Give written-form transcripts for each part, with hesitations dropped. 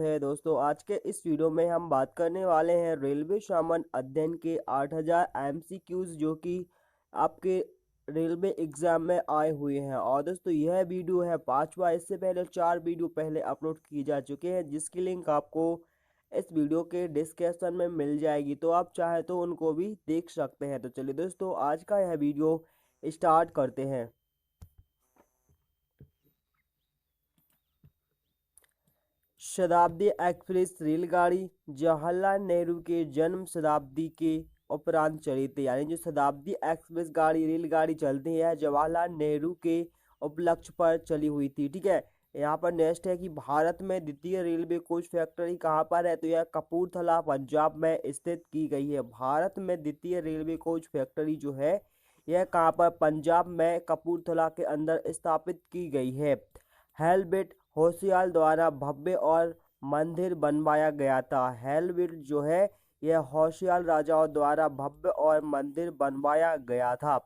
है दोस्तों। आज के इस वीडियो में हम बात करने वाले हैं रेलवे सामान्य अध्ययन के 8000 एमसीक्यूज जो कि आपके रेलवे एग्जाम में आए हुए हैं। और दोस्तों यह वीडियो है 5वां। इससे पहले 4 वीडियो पहले अपलोड की जा चुके हैं, जिसकी लिंक आपको इस वीडियो के डिस्क्रिप्शन में मिल जाएगी, तो आप चाहे तो उनको भी देख सकते हैं। तो चलिए दोस्तों, आज का यह वीडियो स्टार्ट करते हैं। शताब्दी एक्सप्रेस रेलगाड़ी जवाहरलाल नेहरू के जन्म शताब्दी के उपरांत चली थी। यानी जो शताब्दी एक्सप्रेस रेलगाड़ी चलती है जवाहरलाल नेहरू के उपलक्ष्य पर चली हुई थी। ठीक है, यहाँ पर नेक्स्ट है कि भारत में द्वितीय रेलवे कोच फैक्ट्री कहाँ पर है, तो यह कपूरथला पंजाब में स्थित की गई है। भारत में द्वितीय रेलवे कोच फैक्ट्री जो है यह कहाँ पर, पंजाब में कपूरथला के अंदर स्थापित की गई है। हेलबेट होशियार द्वारा भव्य और मंदिर बनवाया गया था। हेलबेट जो है यह होशियार राजाओं द्वारा भव्य और मंदिर बनवाया गया था।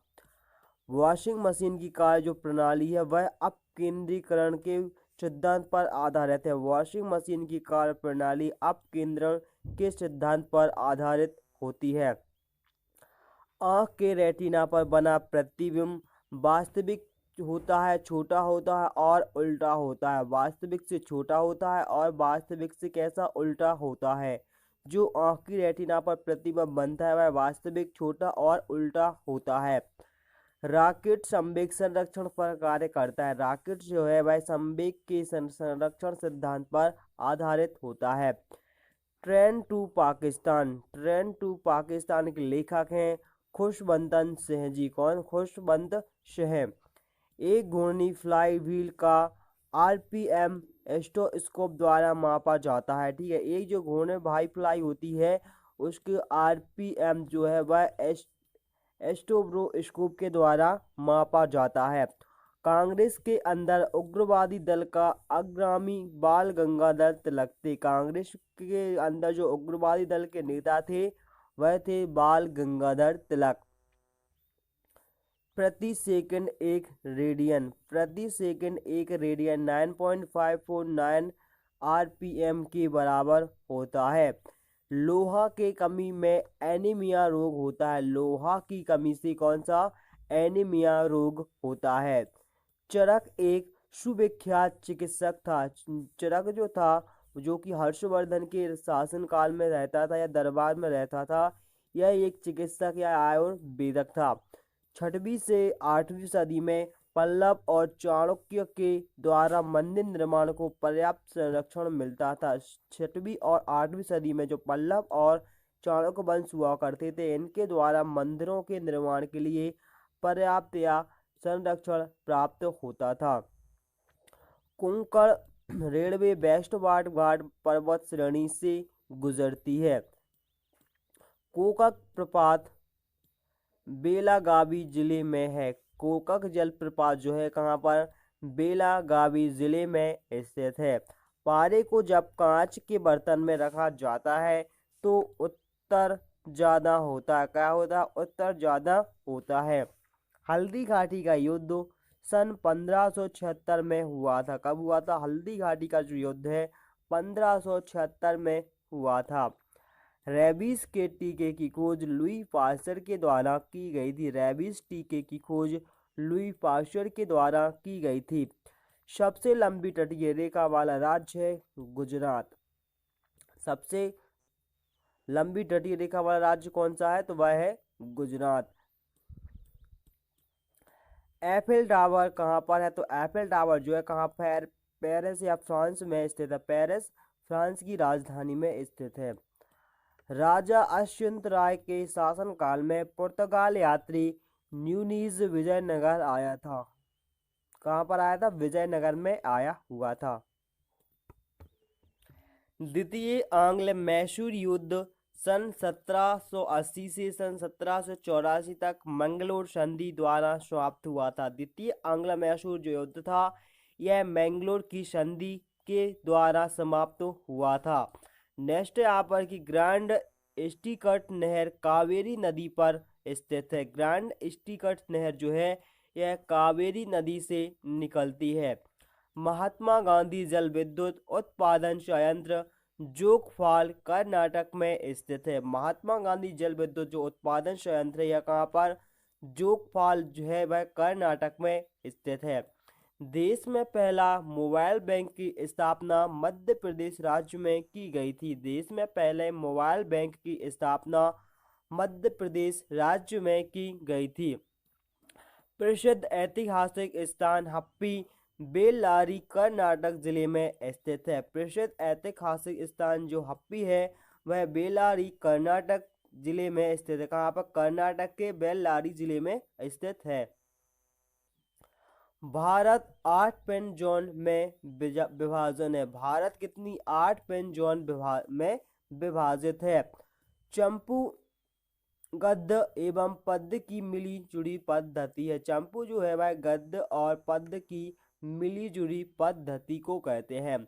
वॉशिंग मशीन की कार्य जो प्रणाली है वह अपकेंद्रीकरण के सिद्धांत पर आधारित है। वॉशिंग मशीन की कार्य प्रणाली अपकेंद्रण के सिद्धांत पर आधारित होती है। आँख के रेटिना पर बना प्रतिबिंब वास्तविक होता है, छोटा होता है और उल्टा होता है। वास्तविक से छोटा होता है और वास्तविक से कैसा, उल्टा होता है। जो आँख की रेटिना पर प्रतिबिंब बनता है वह वास्तविक, छोटा और उल्टा होता है। रॉकेट संवेग संरक्षण पर कार्य करता है। रॉकेट जो है वह संवेग के संरक्षण सिद्धांत पर आधारित होता है। ट्रेन टू पाकिस्तान के लेखक हैं खुशवंत सिंह जी। कौन? खुशवंत सिंह। एक घूर्णी फ्लाई व्हील का आरपीएम एस्ट्रोस्कोप द्वारा मापा जाता है। ठीक है, एक जो घूर्णी भाई फ्लाई होती है उसके आरपीएम जो है वह एस्ट्रोस्कोप के द्वारा मापा जाता है। कांग्रेस के अंदर उग्रवादी दल का अग्रणी बाल गंगाधर तिलक थे। कांग्रेस के अंदर जो उग्रवादी दल के नेता थे वह थे बाल गंगाधर तिलक। प्रति सेकंड एक रेडियन 9.549 आरपीएम के बराबर होता है। लोहा के कमी में एनीमिया रोग होता है। लोहा की कमी से कौन सा? एनीमिया रोग होता है। चरक एक सुविख्यात चिकित्सक था। चरक जो था, जो कि हर्षवर्धन के शासनकाल में रहता था या दरबार में रहता था, यह एक चिकित्सक या आयुर्वेदक था। 6वीं से 8वीं सदी में पल्लव और चाणक्य के द्वारा मंदिर निर्माण को पर्याप्त संरक्षण मिलता था। 6वीं और 8वीं सदी में जो पल्लव और चाणक्य वंश हुआ करते थे, इनके द्वारा मंदिरों के निर्माण के लिए पर्याप्त या संरक्षण प्राप्त होता था। कोंकण रेलवे वेस्टर्न घाट पर्वत श्रेणी से गुजरती है। कोकक प्रपात बेलागावी जिले में है। कोकक जलप्रपात जो है कहाँ पर? बेलागावी जिले में स्थित है। पारे को जब कांच के बर्तन में रखा जाता है तो उत्तर ज्यादा होता है। क्या होता है? उत्तर ज्यादा होता है। हल्दी घाटी का युद्ध सन 1576 में हुआ था। कब हुआ था? हल्दी घाटी का जो युद्ध है 1576 में हुआ था। रेबीज के टीके की खोज लुई पास्चर के द्वारा की गई थी। रेबीज टीके की खोज लुई पास्चर के द्वारा की गई थी। सबसे लंबी तटीय रेखा वाला राज्य है गुजरात। सबसे लंबी तटीय रेखा वाला राज्य कौन सा है? तो वह है गुजरात। एफिल टावर कहाँ पर है? तो एफिल टावर जो है कहाँ पर? पेरिस या फ्रांस में स्थित है। पेरिस फ्रांस की राजधानी में स्थित है। राजा अश्वंत राय के शासनकाल में पुर्तगाल यात्री न्यूनीज विजयनगर आया था। कहाँ पर आया था? विजयनगर में आया हुआ था। द्वितीय आंग्ल मैसूर युद्ध सन 1780 से सन 1784 तक मंगलोर संधि द्वारा समाप्त हुआ था। द्वितीय आंग्ल मैसूर जो युद्ध था यह मैंगलोर की संधि के द्वारा समाप्त हुआ था। नेक्स्ट यहाँ पर कि ग्रैंड स्टीकट नहर कावेरी नदी पर स्थित है। ग्रैंड स्टीकट नहर जो है यह कावेरी नदी से निकलती है। महात्मा गांधी जल विद्युत उत्पादन संयंत्र जोगफाल कर्नाटक में स्थित है। महात्मा गांधी जल विद्युत जो उत्पादन संयंत्र है यह कहाँ पर, जोगफाल जो है वह कर्नाटक में स्थित है। देश में पहला मोबाइल बैंक की स्थापना मध्य प्रदेश राज्य में की गई थी। देश में पहले मोबाइल बैंक की स्थापना मध्य प्रदेश राज्य में की गई थी। प्रसिद्ध ऐतिहासिक स्थान हम्पी बेल्लारी कर्नाटक जिले में स्थित है। प्रसिद्ध ऐतिहासिक स्थान जो हम्पी है वह बेल्लारी कर्नाटक जिले में स्थित है। कहाँ पर, कर्नाटक के बेल्लारी जिले में स्थित है। भारत 8 पेन जोन में विभाजन है। भारत कितनी 8 पेन जोन में विभाजित है। चंपू गद्य एवं पद्य की मिली जुली पद्धति है। चंपू जो है वह गद्य और पद्य की मिली जुली पद्धति को कहते हैं।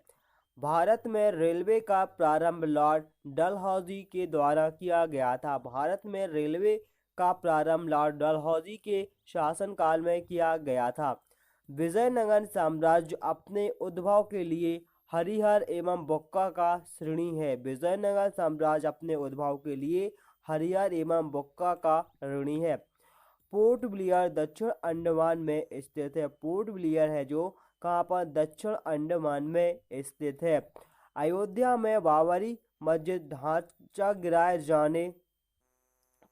भारत में रेलवे का प्रारंभ लॉर्ड डलहौजी के द्वारा किया गया था। भारत में रेलवे का प्रारंभ लॉर्ड डलहौजी के शासनकाल में किया गया था। विजयनगर साम्राज्य अपने उद्भव के लिए हरिहर एवं बुक्का का श्रेणी है। विजयनगर साम्राज्य अपने उद्भव के लिए हरिहर एवं बुक्का का ऋणी है। पोर्ट ब्लियर दक्षिण अंडमान में स्थित है। पोर्ट ब्लियर है जो कहाँ पर, दक्षिण अंडमान में स्थित है। अयोध्या में बाबरी मस्जिद ढांचा गिराए जाने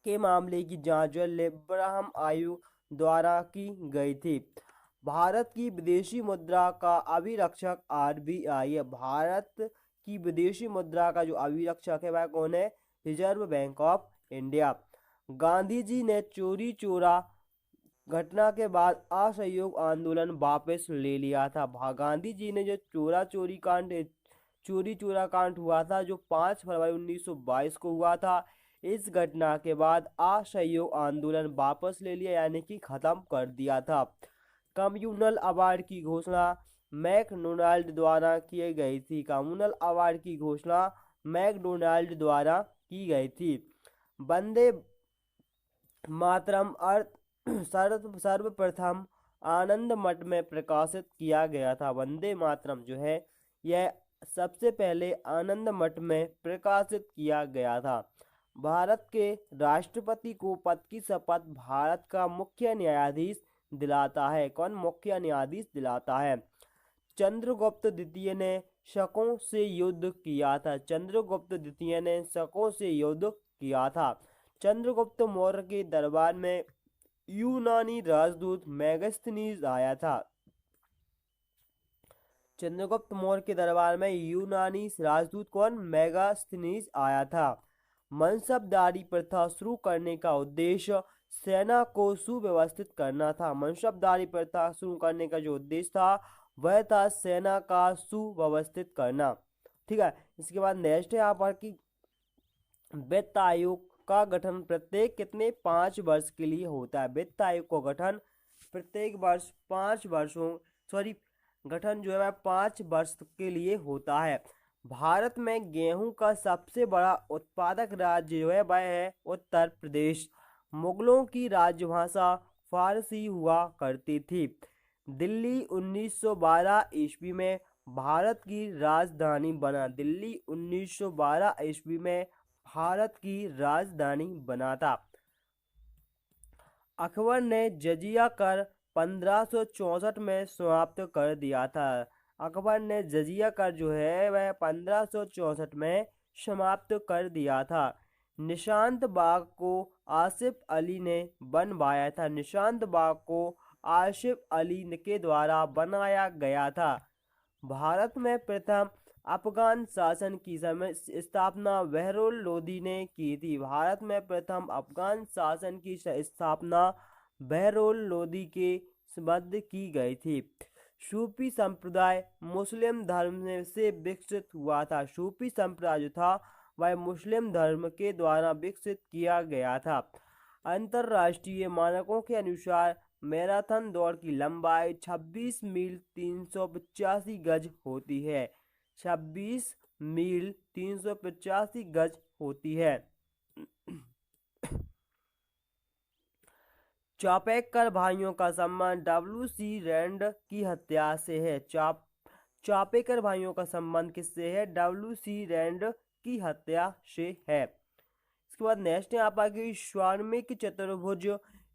के मामले की जांच लिब्राहम आयोग द्वारा की गई थी। भारत की विदेशी मुद्रा का अभिरक्षक RBI है। भारत की विदेशी मुद्रा का जो अभिरक्षक है वह कौन है, Reserve Bank of India. Gandhi ji ने चोरी चोरा घटना के बाद असहयोग आंदोलन वापस ले लिया था। गांधी जी ने जो चोरी चोरा कांड हुआ था जो 5 फरवरी 1922 को हुआ था, इस घटना के बाद असहयोग आंदोलन वापस ले लिया यानी कि खत्म कर दिया था। कम्युनल अवार्ड की घोषणा मैकडोनाल्ड द्वारा की गई थी। कम्युनल अवार्ड की घोषणा मैकडोनाल्ड द्वारा की गई थी। वंदे मातरम सर्वप्रथम आनंद मठ में प्रकाशित किया गया था। वंदे मातरम जो है यह सबसे पहले आनंद मठ में प्रकाशित किया गया था। भारत के राष्ट्रपति को पद की शपथ भारत का मुख्य न्यायाधीश दिलाता है। कौन मुख्य न्यायाधीश दिलाता है? चंद्रगुप्त द्वितीय ने शकों से युद्ध किया था। चंद्रगुप्त द्वितीय ने शकों से युद्ध किया था। चंद्रगुप्त मौर्य के दरबार में यूनानी राजदूत मेगास्थनीज आया था। चंद्रगुप्त मौर्य के दरबार में यूनानी राजदूत कौन, मेगास्थनीज आया था। मनसबदारी प्रथा शुरू करने का उद्देश्य सेना को सुव्यवस्थित करना था। मनसबदारी प्रथा शुरू करने का जो उद्देश्य था वह था सेना का सुव्यवस्थित करना। ठीक है, इसके बाद नेक्स्ट है यहाँ पर कि वित्त आयोग का गठन प्रत्येक कितने 5 वर्ष के लिए होता है। वित्त आयोग का गठन प्रत्येक वर्ष 5 वर्षों गठन जो है 5 वर्ष के लिए होता है। भारत में गेहूं का सबसे बड़ा उत्पादक राज्य जो है वह है उत्तर प्रदेश। मुगलों की राजभाषा फारसी हुआ करती थी। दिल्ली 1912 ईस्वी में भारत की राजधानी बना। दिल्ली 1912 ईस्वी में भारत की राजधानी बना था। अकबर ने जजिया कर 1564 में समाप्त कर दिया था। अकबर ने जजिया कर जो है वह 1564 में समाप्त कर दिया था। निशांत बाग को आसिफ अली ने बनवाया था। निशांत बाग को आसिफ अली के द्वारा बनाया गया था। भारत में प्रथम अफगान शासन की स्थापना बहरौल लोदी ने की थी। भारत में प्रथम अफगान शासन की स्थापना बहरौल लोदी के मध्य की गई थी। सूफी संप्रदाय मुस्लिम धर्म से विकसित हुआ था। सूफी संप्रदाय जो था वह मुस्लिम धर्म के द्वारा विकसित किया गया था। अंतरराष्ट्रीय मानकों के अनुसार मैराथन दौड़ की लंबाई 26 मील 385 गज होती है। 26 मील 385 गज होती है। चापेकर भाइयों का संबंध डब्ल्यू.सी. रैंड की हत्या से है। चापेकर भाइयों का संबंध किससे है? डब्ल्यू.सी. रैंड की हत्या से है। इसके बाद नेक्स्ट यहाँ पर कि श्रमिक चतुर्भुज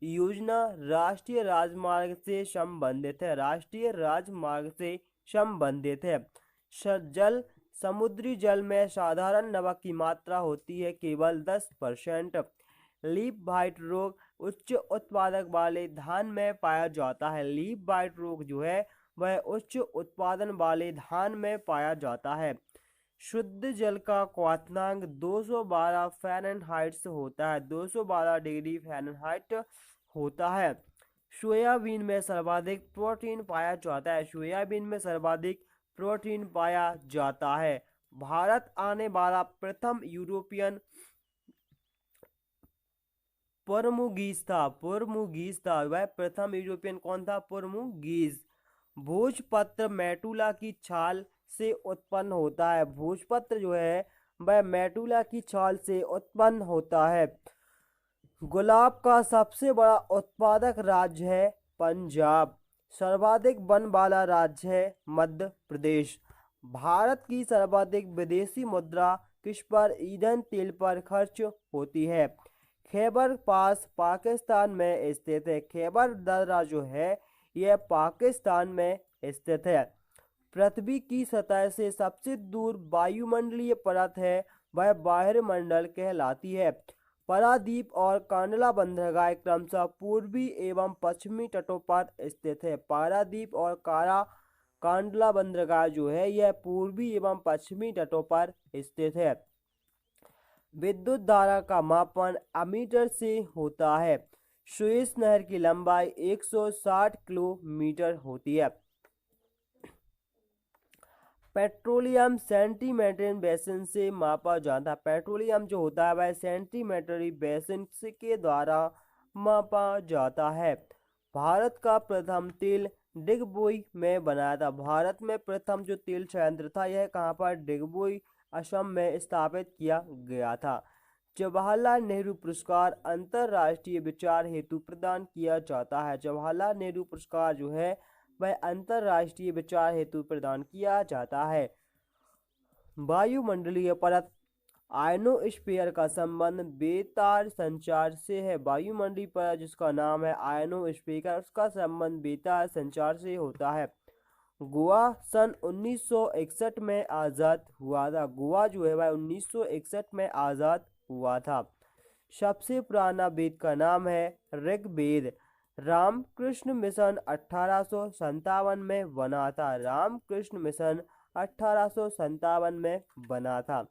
योजना राष्ट्रीय राजमार्ग से संबंधित है। राष्ट्रीय राजमार्ग से संबंधित है। जल समुद्री जल में साधारण नमक की मात्रा होती है केवल 10%। लीफ वाइट रोग उच्च उत्पादक वाले धान में पाया जाता है। लीफ वाइट रोग जो है वह उच्च उत्पादन वाले धान में पाया जाता है। शुद्ध जल का क्वथनांक 212 फ़ारेनहाइट से होता है। 212 डिग्री फ़ारेनहाइट होता है। सोयाबीन में सर्वाधिक प्रोटीन पाया जाता है। सोयाबीन में सर्वाधिक प्रोटीन पाया जाता है। भारत आने वाला प्रथम यूरोपियन पुर्तगालीज था। वह प्रथम यूरोपियन कौन था? पुर्तगालीज। भोजपत्र मेटुला की छाल से उत्पन्न होता है। भोजपत्र जो है वह मेटुला की छाल से उत्पन्न होता है। गुलाब का सबसे बड़ा उत्पादक राज्य है पंजाब। सर्वाधिक वन वाला राज्य है मध्य प्रदेश। भारत की सर्वाधिक विदेशी मुद्रा किस पर? ईंधन तेल पर खर्च होती है। खैबर पास पाकिस्तान में स्थित है। खैबर दर्रा जो है यह पाकिस्तान में स्थित है। पृथ्वी की सतह से सबसे दूर वायुमंडलीय परत है वह वायुमंडल कहलाती है। पारादीप और कांडला बंदरगाह क्रमशः पूर्वी एवं पश्चिमी तटों पर स्थित है। पारादीप और कांडला बंदरगाह जो है यह पूर्वी एवं पश्चिमी तटों पर स्थित है। विद्युत धारा का मापन एमीटर से होता है। सुएज नहर की लंबाई 160 किलोमीटर होती है। पेट्रोलियम सेंटीमीटर बेसिन से मापा जाता है। पेट्रोलियम जो होता है वह सेंटीमीटर बेसिन के द्वारा मापा जाता है। भारत का प्रथम तेल डिगबोई में बनाया था। भारत में प्रथम जो तेल संयंत्र था यह कहाँ पर? डिगबोई असम में स्थापित किया गया था। जवाहरलाल नेहरू पुरस्कार अंतर्राष्ट्रीय विचार हेतु प्रदान किया जाता है। जवाहरलाल नेहरू पुरस्कार जो है वह अंतर्राष्ट्रीय विचार हेतु प्रदान किया जाता है। वायुमंडलीय परत आयनोस्फीयर का संबंध बेतार संचार से है। वायुमंडलीय परत जिसका नाम है आयनोस्फीयर उसका संबंध बेतार संचार से होता है। गोवा सन 1961 में आज़ाद हुआ था। गोवा जो है वह 1961 में आज़ाद हुआ था। सबसे पुराना वेद का नाम है ऋग्वेद। रामकृष्ण मिशन 1857 में बना था। रामकृष्ण मिशन 1857 में बना था।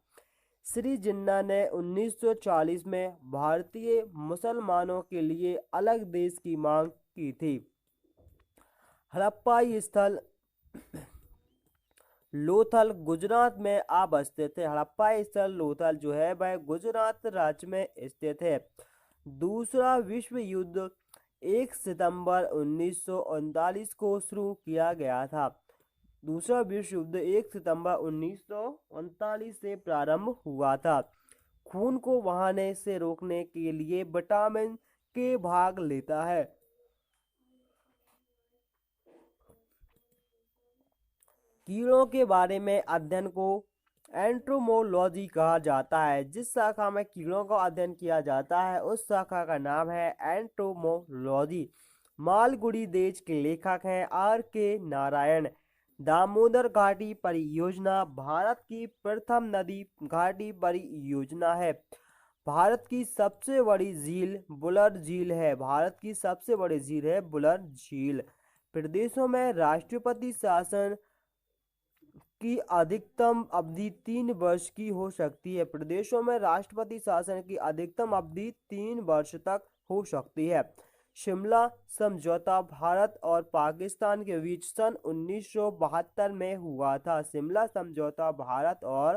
श्री जिन्ना ने 1940 में भारतीय मुसलमानों के लिए अलग देश की मांग की थी। हड़प्पाई स्थल लोथल गुजरात में अवस्थित है। हड़प्पाई स्थल लोथल जो है वह गुजरात राज्य में स्थित है। दूसरा विश्व युद्ध 1 सितंबर 1939 को शुरू किया गया था। दूसरा विश्व युद्ध 1 सितंबर 1939 से प्रारंभ हुआ था। खून को बहाने से रोकने के लिए विटामिन के भाग लेता है। कीड़ों के बारे में अध्ययन को एंटोमोलॉजी कहा जाता है। जिस शाखा में कीड़ों का अध्ययन किया जाता है उस शाखा का नाम है एंटोमोलॉजी। मालगुडी देश के लेखक हैं R.K. नारायण। दामोदर घाटी परियोजना भारत की प्रथम नदी घाटी परियोजना है। भारत की सबसे बड़ी झील बुलर झील है। भारत की सबसे बड़ी झील है बुलर झील। प्रदेशों में राष्ट्रपति शासन की अधिकतम अवधि 3 वर्ष की हो सकती है। प्रदेशों में राष्ट्रपति शासन की अधिकतम अवधि 3 वर्ष तक हो सकती है। शिमला समझौता भारत और पाकिस्तान के बीच सन 1972 में हुआ था। शिमला समझौता भारत और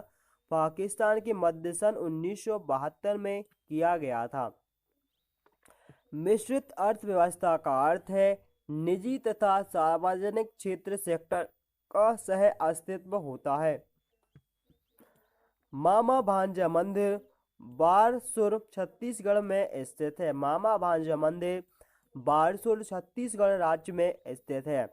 पाकिस्तान के मध्य सन 1972 में किया गया था। मिश्रित अर्थव्यवस्था का अर्थ है निजी तथा सार्वजनिक क्षेत्र सेक्टर का सह अस्तित्व होता है। मामा भांजा मंदिर बारसूर छत्तीसगढ़ में स्थित है। मामा भांजा मंदिर बारसूर छत्तीसगढ़ राज्य में स्थित है।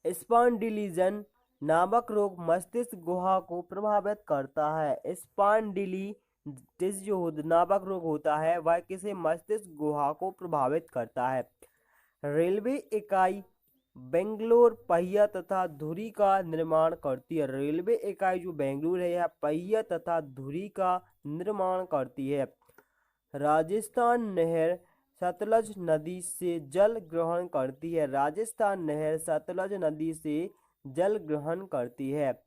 स्पॉन्डिलिजन नामक रोग मस्तिष्क गुहा को प्रभावित करता है। स्पॉन्डिलिटिस जो नामक रोग होता है वह किसी मस्तिष्क गुहा को प्रभावित करता है। रेलवे इकाई बेंगलोर पहिया तथा धुरी का निर्माण करती है। रेलवे इकाई जो बेंगलुरु है यह पहिया तथा धुरी का निर्माण करती है। राजस्थान नहर सतलज नदी से जल ग्रहण करती है। राजस्थान नहर सतलज नदी से जल ग्रहण करती है।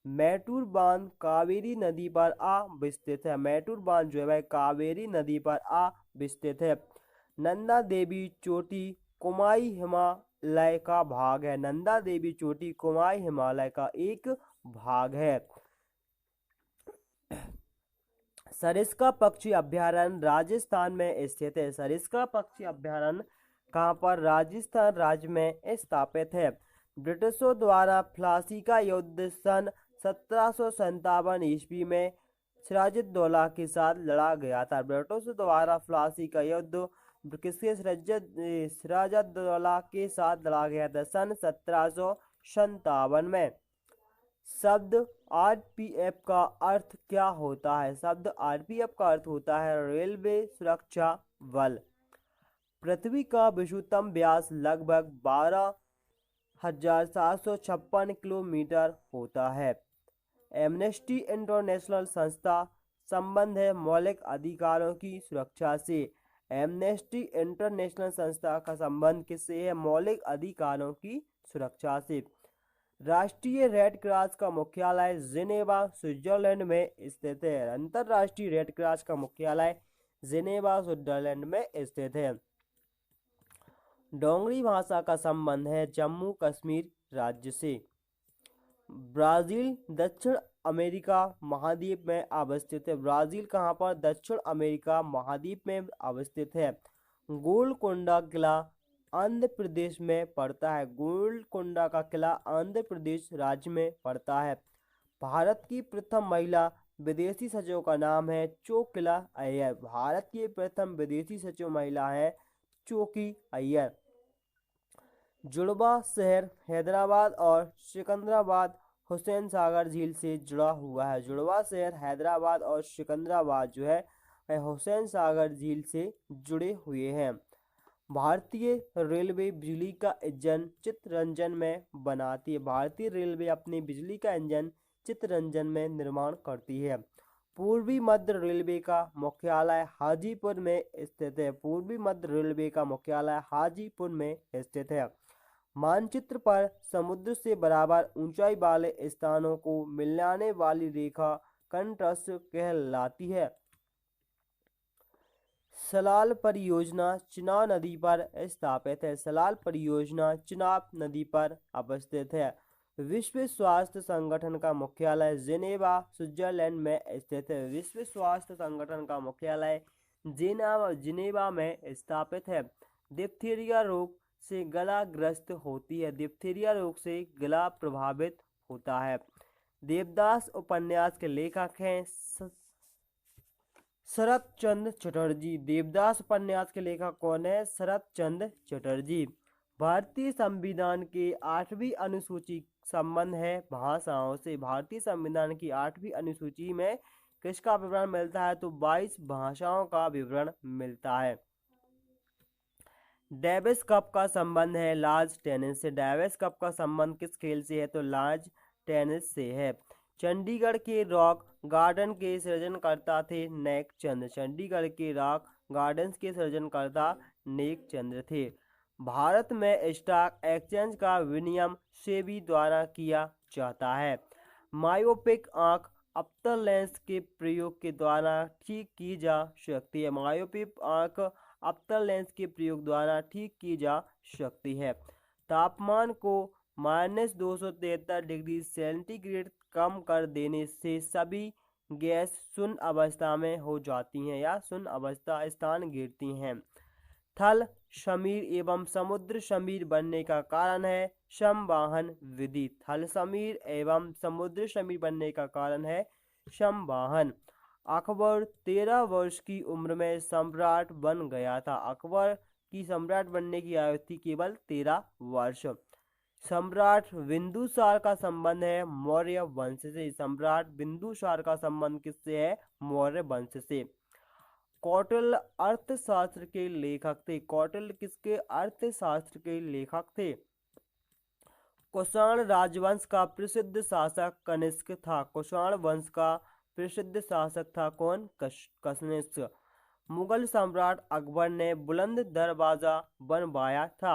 मैटूर बांध कावेरी नदी पर विस्तृत है। मैटूर बांध जो है वह कावेरी नदी पर विस्तृत है। नंदा देवी चोटी कुमाई हिमालय का भाग है। नंदा देवी चोटी कुमाई हिमालय का एक भाग है। सरिस्का पक्षी अभयारण्य राजस्थान में स्थित है। सरिस्का पक्षी अभयारण्य कहाँ पर? राजस्थान राज्य में स्थापित है। ब्रिटिशों द्वारा प्लासी का युद्ध सन 1757 ईस्वी में सिराजुद्दौला के साथ लड़ा गया था। ब्रिटिशों द्वारा प्लासी का युद्ध किसके? सिराजुद्दौला के साथ लड़ा गया था सन 1757 में। शब्द आरपीएफ का अर्थ क्या होता है? शब्द आरपीएफ का अर्थ होता है रेलवे सुरक्षा बल। पृथ्वी का विषुवतम व्यास लगभग 12,756 किलोमीटर होता है। एमनेस्टी इंटरनेशनल संस्था संबंध है मौलिक अधिकारों की सुरक्षा से। एमनेस्टी इंटरनेशनल संस्था का संबंध किससे है? मौलिक अधिकारों की सुरक्षा से। राष्ट्रीय रेड क्रॉस का मुख्यालय जिनेवा स्विट्जरलैंड में स्थित है। अंतर्राष्ट्रीय रेड क्रॉस का मुख्यालय जिनेवा स्विट्जरलैंड में स्थित है। डोंगरी भाषा का संबंध है जम्मू कश्मीर राज्य से। ब्राजील दक्षिण अमेरिका महाद्वीप में अवस्थित है। ब्राजील कहाँ पर? दक्षिण अमेरिका महाद्वीप में अवस्थित है। गोलकोंडा किला आंध्र प्रदेश में पड़ता है। गोलकोंडा का किला आंध्र प्रदेश राज्य में पड़ता है। भारत की प्रथम महिला विदेशी सचिव का नाम है चोकिला अय्यर। भारत की प्रथम विदेशी सचिव महिला है चोकी अय्यर। जुड़वा शहर हैदराबाद और सिकंदराबाद हुसैन सागर झील से जुड़ा हुआ है। जुड़वा शहर हैदराबाद और सिकंदराबाद जो है हुसैन सागर झील से जुड़े हुए हैं। भारतीय रेलवे बिजली का इंजन चित्तरंजन में बनाती है। भारतीय रेलवे अपनी बिजली का इंजन चित्तरंजन में निर्माण करती है। पूर्वी मध्य रेलवे का मुख्यालय हाजीपुर में स्थित है। पूर्वी मध्य रेलवे का मुख्यालय हाजीपुर में स्थित है। मानचित्र पर समुद्र से बराबर ऊंचाई वाले स्थानों को मिलाने वाली रेखा कंट्रास्ट कहलाती है। सलाल परियोजना चिनाब नदी पर स्थापित है। सलाल परियोजना चिनाब नदी पर अवस्थित है। विश्व स्वास्थ्य संगठन का मुख्यालय जिनेवा स्विट्जरलैंड में स्थित है। विश्व स्वास्थ्य संगठन का मुख्यालय जिनेवा में स्थापित है। डिप्थीरिया रोग से गला ग्रस्त होती है। डिप्थीरिया रोग से गला प्रभावित होता है। देवदास उपन्यास के लेखक हैं शरत चंद्र चटर्जी। देवदास उपन्यास के लेखक कौन है? शरत चंद्र चटर्जी। भारतीय संविधान के 8वीं अनुसूची संबंध है भाषाओं से। भारतीय संविधान की 8वीं अनुसूची में किसका विवरण मिलता है? तो 22 भाषाओं का विवरण मिलता है। डेविस कप का संबंध है लार्ज टेनिस से। डेविस कप का संबंध किस खेल से है? तो लार्ज टेनिस से है। चंडीगढ़ के रॉक गार्डन के सृजनकर्ता थे नेक चंद्र। चंडीगढ़ के रॉक गार्डन्स के सृजनकर्ता नेक चंद्र थे। भारत में स्टॉक एक्सचेंज का विनियम सेबी द्वारा किया जाता है। मायोपिक आंख अवतल लेंस के प्रयोग के द्वारा ठीक की जा सकती है। मायोपिक आंख अवतल लेंस के प्रयोग द्वारा ठीक की जा सकती है। तापमान को -273 डिग्री सेंटीग्रेड कम कर देने से सभी गैस शून्य अवस्था में हो जाती हैं या शून्य अवस्था स्थान गिरती हैं। थल समीर एवं समुद्र समीर बनने का कारण है संवाहन विधि। थल समीर एवं समुद्र समीर बनने का कारण है संवाहन। अकबर 13 वर्ष की उम्र में सम्राट बन गया था। अकबर कि सम्राट बनने की आयु थी केवल 13 वर्ष। सम्राट बिंदुसार का संबंध है मौर्य वंश से। सम्राट बिंदुसार का संबंध किससे है? मौर्य वंश से। कौटिल्य अर्थशास्त्र के लेखक थे। कौटिल्य किसके अर्थशास्त्र के लेखक थे? कुषाण राजवंश का प्रसिद्ध शासक कनिष्क था। कुषाण वंश का प्रसिद्ध शासक था कौन? कनिष्क। मुगल सम्राट अकबर ने बुलंद दरवाजा बनवाया था।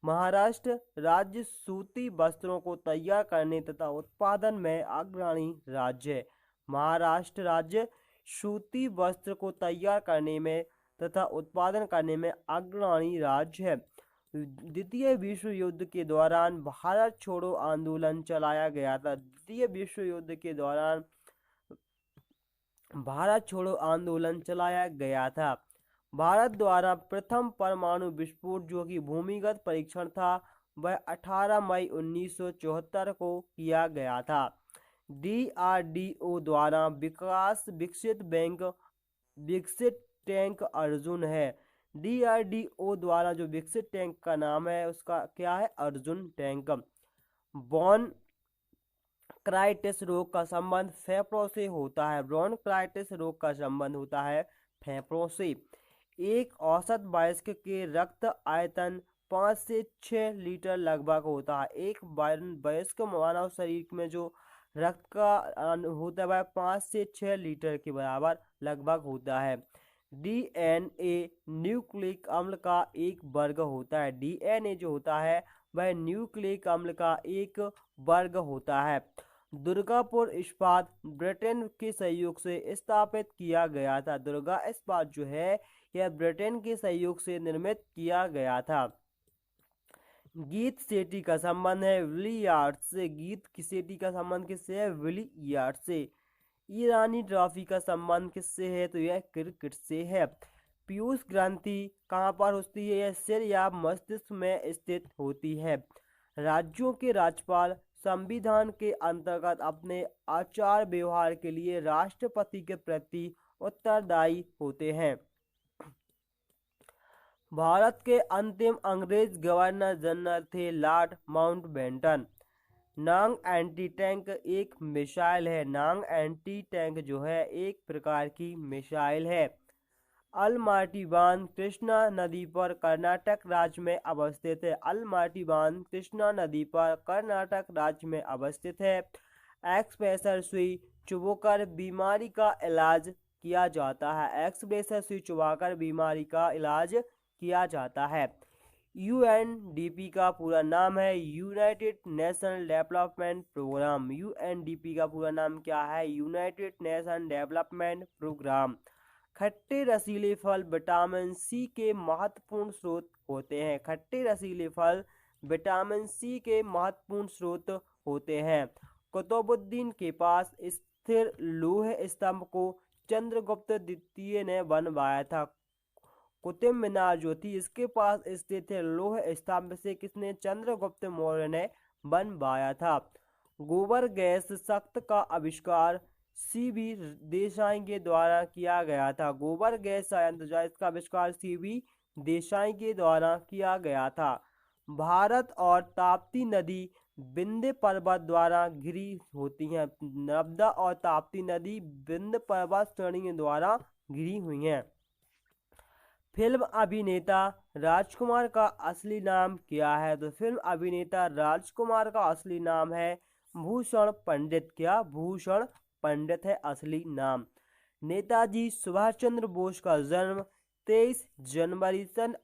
महाराष्ट्र राज्य सूती वस्त्रों को तैयार करने तथा उत्पादन में अग्रणी राज्य है। महाराष्ट्र राज्य सूती वस्त्र को तैयार करने में तथा उत्पादन करने में अग्रणी राज्य है। द्वितीय विश्व युद्ध के दौरान भारत छोड़ो आंदोलन चलाया गया था। द्वितीय विश्व युद्ध के दौरान भारत छोड़ो आंदोलन चलाया गया था। भारत द्वारा प्रथम परमाणु विस्फोट जो कि भूमिगत परीक्षण था वह 18 मई 1974 को किया गया था। DRDO द्वारा विकसित टैंक अर्जुन है। DRDO द्वारा जो विकसित टैंक का नाम है उसका क्या है? अर्जुन टैंक। ब्रोंकाइटिस रोग का संबंध फेफड़ों से होता है। ब्रोंकाइटिस रोग का संबंध होता है फेफड़ों से। एक औसत वयस्क के रक्त आयतन 5 से 6 लीटर लगभग होता है। एक वयस्क मानव शरीर में जो रक्त का होता है वह 5 से 6 लीटर के बराबर लगभग होता है। DNA न्यूक्लिक अम्ल का एक वर्ग होता है। DNA जो होता है वह न्यूक्लिक अम्ल का एक वर्ग होता है। दुर्गापुर इस्पात ब्रिटेन के सहयोग से स्थापित किया गया था। दुर्गा इस्पात जो है यह ब्रिटेन के सहयोग से निर्मित किया गया था। गीत सेठी का संबंध है विलियर्ड से। गीत सेठी का संबंध किससे है? विलियर्ड से। ईरानी ट्रॉफी का संबंध किससे है? तो यह क्रिकेट से है। पीयूष ग्रंथि कहाँ पर होती है? यह सिर या मस्तिष्क में स्थित होती है। राज्यों के राज्यपाल संविधान के अंतर्गत अपने आचार व्यवहार के लिए राष्ट्रपति के प्रति उत्तरदायी होते हैं। भारत के अंतिम अंग्रेज गवर्नर जनरल थे लॉर्ड माउंटबेटन। नांग एंटी टैंक एक मिसाइल है। नांग एंटी टैंक जो है एक प्रकार की मिसाइल है। अलमाटी बांध कृष्णा नदी पर कर्नाटक राज्य में अवस्थित है। अलमाटी बांध कृष्णा नदी पर कर्नाटक राज्य में अवस्थित है। एक्सप्रेशर सुई चुभकर बीमारी का इलाज किया जाता है। एक्सप्रेशर सुई चुभकर बीमारी का इलाज किया जाता है। UNDP का पूरा नाम है United Nation development program. UNDP का पूरा नाम क्या है? United Nation development program. खट्टे रसीले फल विटामिन सी के महत्वपूर्ण स्रोत होते हैं। खट्टे रसीले फल विटामिन सी के महत्वपूर्ण स्रोत होते हैं। कुतुबुद्दीन के पास स्थिर लौह स्तंभ को चंद्रगुप्त द्वितीय ने बनवाया था। कुतुब मीनार जो थी इसके पास स्थित है लौह स्तंभ से किसने? चंद्रगुप्त मौर्य ने बनवाया था। गोबर गैस सख्त का आविष्कार CB देसाई के द्वारा किया गया था। गोबर गैस संयंत्र जो इसका आविष्कार CB देसाई के द्वारा किया गया था। भारत और ताप्ती नदी विंध्य पर्वत द्वारा घिरी होती हैं। नर्मदा और ताप्ती नदी विंध्य पर्वत श्रेणी द्वारा घिरी हुई हैं। फिल्म अभिनेता राजकुमार का असली नाम क्या है? तो फिल्म अभिनेता राजकुमार का असली नाम है भूषण पंडित। क्या? भूषण पंडित है असली नाम। नेताजी सुभाष चंद्र बोस का जन्म 23 जनवरी सन